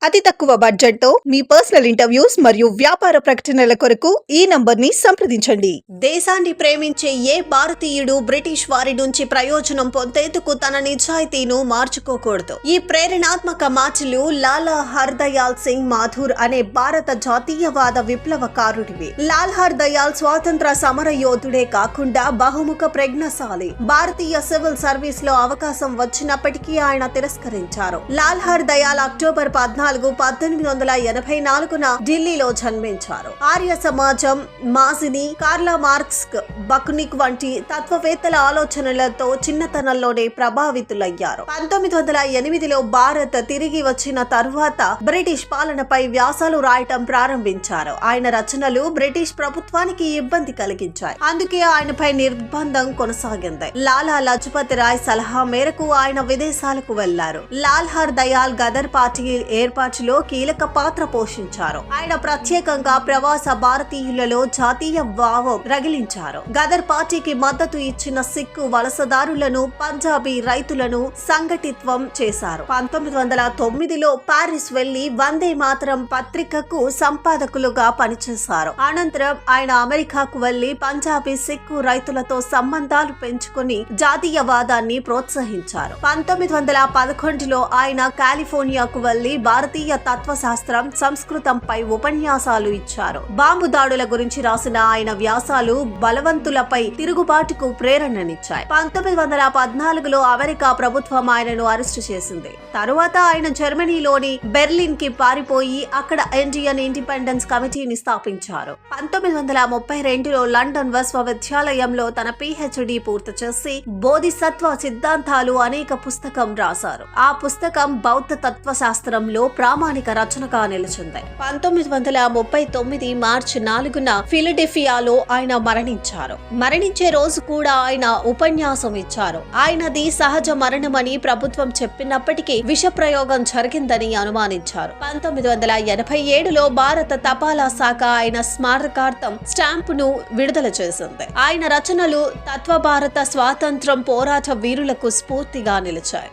అతి తక్కువ బడ్జెట్ తో మీ పర్సనల్ ఇంటర్వ్యూస్ మరియు వ్యాపార ప్రకటనల కొరకు ఈ నంబర్ ని సంప్రదించండి. దేశాన్ని ప్రేమించే ఏ భారతీయుడు బ్రిటిష్ వారి నుంచి ప్రయోజనం పొందేందుకు తన నిజాయితీను మార్చుకోకూడదు. ఈ ప్రేరణాత్మక మాటలు లాలా హర్దయాల్ సింగ్ మాథుర్ అనే భారత జాతీయవాద విప్లవకారుడివి. లాల్ హర్దయాల్ స్వాతంత్ర సమర యోధుడే కాకుండా బహుముఖ ప్రజ్ఞాశాలి. భారతీయ సివిల్ సర్వీస్ లో అవకాశం వచ్చినప్పటికీ ఆయన తిరస్కరించారు. లాల్ హర్దయాల్ అక్టోబర్ 1884 ఢిల్లీలో జన్మించారు. ఆర్య సమాజం, మాజిని, కార్లా మార్క్స్, బకునిక్ వంటి తత్వవేత్తల ఆలోచనలతో చిన్నతనంలోనే ప్రభావితులయ్యారు. 1908లో భారత్ తిరిగి వచ్చిన తరువాత బ్రిటిష్ పాలనపై వ్యాసాలు రాయటం ప్రారంభించారు. ఆయన రచనలు బ్రిటిష్ ప్రభుత్వానికి ఇబ్బంది కలిగించాయి. అందుకే ఆయనపై నిర్బంధం కొనసాగింది. లాలా లజపతి రాయ్ సలహా మేరకు ఆయన విదేశాలకు వెళ్లారు. లాల్ హర్దయాల్ గదర్ పార్టీ ఏర్పాటులో కీలక పాత్ర పోషించారు. ఆయన ప్రత్యేకంగా ప్రవాస భారతీయులలో జాతీయ భావం రగిలించారు. గదర్ పార్టీకి మద్దతు ఇచ్చిన సిక్కు వలసదారులను, పంజాబీ రైతులను సంఘటిత్వం చేశారు. 1909లో పారిస్ వెళ్లి వందే మాతరం పత్రికకు సంపాదకులుగా పనిచేశారు. అనంతరం ఆయన అమెరికాకు వెళ్లి పంజాబీ సిక్కు రైతులతో సంబంధాలు పెంచుకుని జాతీయవాదాన్ని ప్రోత్సహించారు. 1911లో ఆయన కాలిఫోర్నియాకు వెళ్లి భారతీయ తత్వశాస్త్రం, సంస్కృతంపై ఉపన్యాసాలు ఇచ్చారు. బాంబు దాడుల గురించి రాసిన ఆయన వ్యాసాలు బలవంతులపై తిరుగుబాటుకు ప్రేరణనిచ్చాయి. 1914లో అమెరికా ప్రభుత్వం ఆయనను అరెస్టు చేసింది. తరువాత ఆయన జర్మనీలోని బెర్లిన్ కి పారిపోయి అక్కడ ఇండియన్ ఇండిపెండెన్స్ కమిటీని స్థాపించారు. 1932లో లండన్ విశ్వవిద్యాలయంలో తన PhD పూర్తి చేసి బోధిసత్వ సిద్ధాంతాలు అనేక పుస్తకం రాశారు. ఆ పుస్తకం బౌద్ధ తత్వశాస్త్రంలో ప్రామాణిక రచనగా నిలిచింది. 1939 మార్చి 4న ఫిలడెల్ఫియాలో ఆయన మరణించారు. మరణించే రోజు కూడా ఆయన ఉపన్యాసం ఇచ్చారు. ఆయనది సహజ మరణమని ప్రభుత్వం చెప్పినప్పటికీ విష ప్రయోగం జరిగిందని అనుమానించారు. 1987లో భారత తపాలా శాఖ ఆయన స్మారకార్థం స్టాంపును విడుదల చేసింది. ఆయన రచనలు తత్వ భారత స్వాతంత్ర్యం పోరాట వీరులకు స్ఫూర్తిగా నిలిచాయి.